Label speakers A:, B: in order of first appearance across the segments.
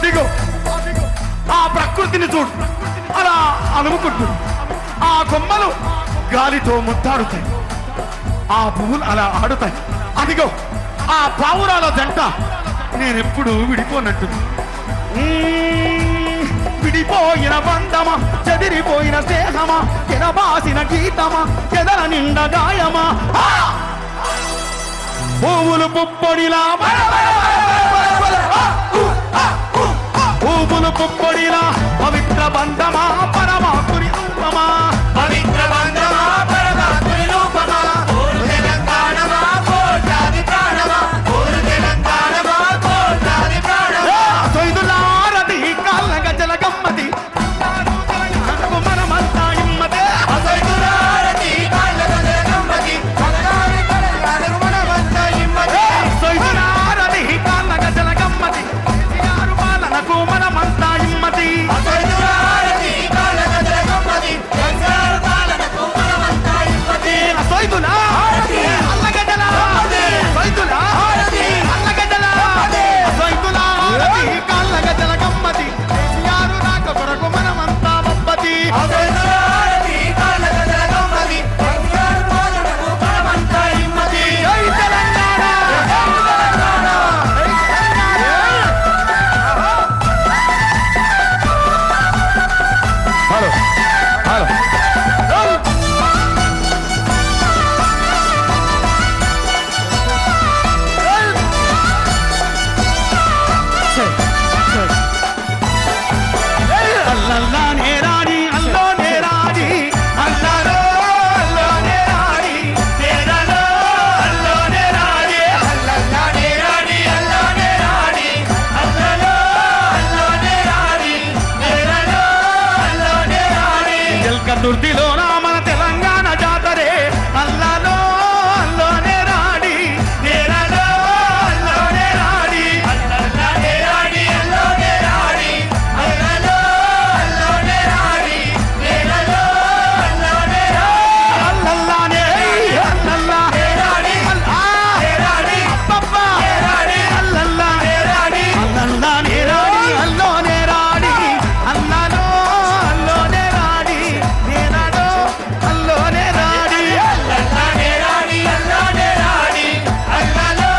A: అదిగో ఆ ప్రకృతిని చూడు, అలా అలుముకుంటు ఆ కొమ్మలు గాలితో ముద్దాడుతాయి, ఆ పువ్వులు అలా ఆడుతాయి. అదిగో ఆ పావురాల జంట నేనెప్పుడు విడిపోనట్టుంది. విడిపోయిన బంధమా, చెదిరిపోయిన స్నేహమా, ఎనబాసిన గీతమా, ఎదల నిండా గాయమా, పువ్వులు పుప్పొడిలా పువ్వులు పుప్పొడిలా పవిత్ర బంధమా, పరమాత్ముని రూపమా,
B: పవిత్ర బంధమా, పరమాత్ముని రూపమా, ఓరు తెలంగాణమా, కోట్లాది ప్రాణమా, ఓరు తెలంగాణమా, కోట్లాది ప్రాణమా.
A: సొయ్దులారది కాళ్ళ గజల గమ్మతి మనమంతా హిమ్మతే,
B: అసైదులారతి కాళ్ళ గజల గమ్మతి, మనగాని తెలంగాణకు మనమంతా హిమ్మతే.
A: సొయ్దులారది కాళ్ళ గజల గమ్మతి, కేసీఆర్ పాలనకు మనమంతా హిమ్మతి.
B: అసైదులారతి కాళ్ళ గజల గమ్మతి, కేసీఆర్ పాలనకు మనమంతా హిమ్మతి.
A: సొయ్దులా అల్లగడ్డల సొయ్దులా అల్లగడ్డల సొయ్దులారది కాళ్ళ గజల గమ్మతి, కేసీఆర్ రాక కొరకు మనమంతా బొబ్బతి.
B: అసైదులారతి కాళ్ళ గజల గమ్మతి, కేసీఆర్ పాలనకు మనమంతా హిమ్మతి.
A: జై తెలంగాణ, జై తెలంగాణ, జై తెలంగాణ. హలో హలో అల్లల్లా నేరాడి అల్లో నేరాడి అల్లాలో అల్లో నేరాడి నేరాలో అల్లో నేరాడి
B: అల్లల్లా నేరాడి, అల్లానే రాడి, అల్లలో అల్లానే రాడి, నేలలో అల్లానే రాడి.
A: జల్కతుర్తిలో మన తెలంగాణ జాతరే అల్లాలో అల్లో నేరాడి నేరాలో అల్లో నేరాడి
B: అల్లల్లా నేరాడి, అల్లానే రాడి, అల్లలో అల్లానే రాడి, నేలలో అల్లానే రాడి.
A: అల్లల్లానే అల్లల్లా
B: నేరాడి,
A: అల్లా
B: నేరాడి,
A: అబ్బబ్బా
B: నేరాడి,
A: అల్లల్లా
B: నేరాడి.
A: అల్లల్లా నేరాడి అల్లో నేరాడి అల్లాలో అల్లో నేరాడి నేరాడో అల్లో నేరాడి
B: అల్లల్లా నేరాడి, అల్లానే రాడి, అల్లలో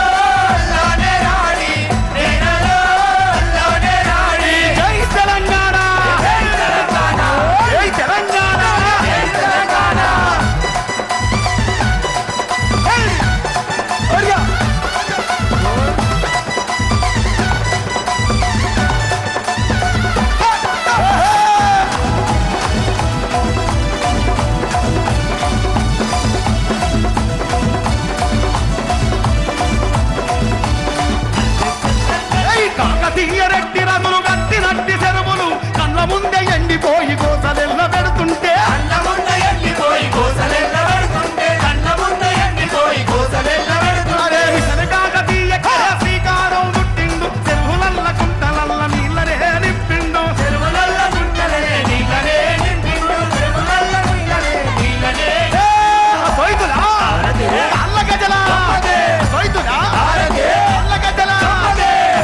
B: అల్లానే రాడి, నేలలో అల్లానే రాడి.
A: జై తెలంగాణ,
B: జై తెలంగాణ,
A: జై తెలంగాణ,
B: జై తెలంగాణ.
A: జై ఒరియా. జై కాకతీయ రెడ్డి రథులు కట్టినట్టి చెరువులు కళ్ళ ముందే ఎండిపోయి కోసలెల్ల పెడుతుంటే
B: కళ్ళ ముంద ఎండిపోయి కోసలెల్ల పెడుతుంటే, కళ్ళ ముంద ఎండిపోయి కోసలెల్ల పెడుతుంటే.
A: అరే మిషన్ కాకతీయ శ్రీకారం చుట్టిండు, చెరువులల్ల కుంటలల్ల నీళ్ళనే నింపిండు.
B: చెరువులల్ల గుంటలే నీళ్ళనే నింపిండు, చెరువులల్ల గుంటలే నీళ్ళనే.
A: సొయ్దులా అల్లగజల సొయ్దులా అల్లగజల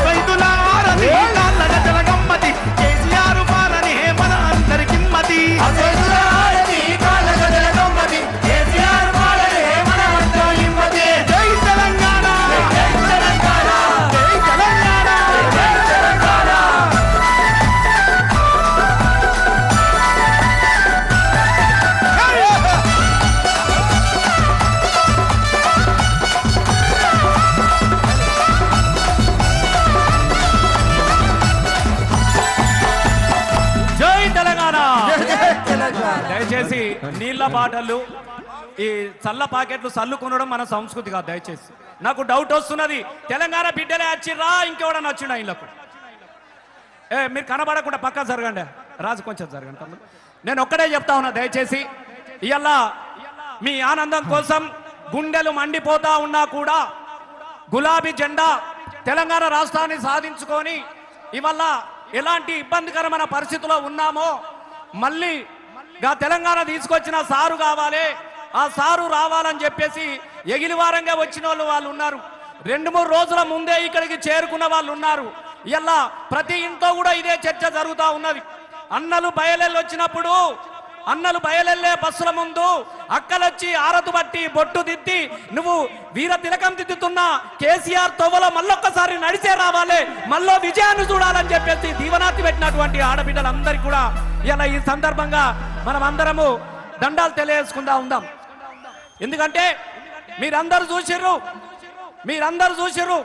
A: సొయ్దులా ఆరది అల్లగజల గమ్మతి, కేసీఆర్ పాలనే మన అందరికిమ్మతి.
B: అసైదులారతి కాళ్ళ గజల గమ్మతి, కేసీఆర్ పాలనే మనమంతా హిమ్మతి.
A: జై తెలంగాణ,
B: జై తెలంగాణ,
A: జై తెలంగాణ.
B: జై తెలంగాణ.
C: జై తెలంగాణ.
B: జై తెలంగాణ.
C: దయచేసి నీళ్ళ బాటలు ఈ చల్ల పాకెట్లు చల్లుకునడం మన సంస్కృతి కాదు. దయచేసి నాకు డౌట్ వస్తున్నది, తెలంగాణ బిడ్డలే వచ్చిర్రా ఇంకెవడన్నా వచ్చిండా ఇళ్ళకు? మీరు కనబడకుండా పక్క జరగండి, రాజు కొంచెం జరగండి తమ్ముడు. నేను ఒక్కడే చెప్తా ఉన్నా, దయచేసి ఇవాళ మీ ఆనందం కోసం గుండెలు మండిపోతా ఉన్నా కూడా గులాబీ జెండా తెలంగాణ రాష్ట్రాన్ని సాధించుకొని ఇవాళ ఎలాంటి ఇబ్బందికరమైన పరిస్థితుల్లో ఉన్నామో మళ్ళీ తెలంగాణ తీసుకొచ్చిన సారు కావాలి, ఆ సారు రావాలని చెప్పేసి ఎగిలివారంగా వచ్చిన వాళ్ళు ఉన్నారు. 2-3 రోజుల ముందే ఇక్కడికి చేరుకున్న వాళ్ళు ఉన్నారు. ఇలా ప్రతి ఇంట్లో కూడా ఇదే చర్చ జరుగుతూ ఉన్నది. అన్నలు బయలెల్లి వచ్చినప్పుడు అన్నలు బయలెల్లే బస్సుల ముందు అక్కలొచ్చి ఆరతు బట్టి బొట్టు దిద్ది నువ్వు వీర తిలకం దిద్దుతున్నా కేసీఆర్ తోవలో మళ్ళొక్కసారి నడిచే రావాలి, మళ్ళీ విజయాన్ని చూడాలని చెప్పేసి దీవనార్తి పెట్టినటువంటి ఆడబిడ్డలందరికీ కూడా ఇలా ఈ సందర్భంగా మనం అందరము దండాలు తెలియజేసుకుంటా ఉందాం. ఎందుకంటే మీరందరూ చూసిర్రు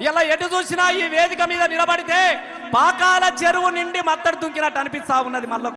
C: ఇలా ఎటు చూసినా ఈ వేదిక మీద నిలబడితే పాకాల చెరువు నిండి మత్తడి దుంకినట్టు అనిపిస్తా ఉన్నది. మళ్ళీ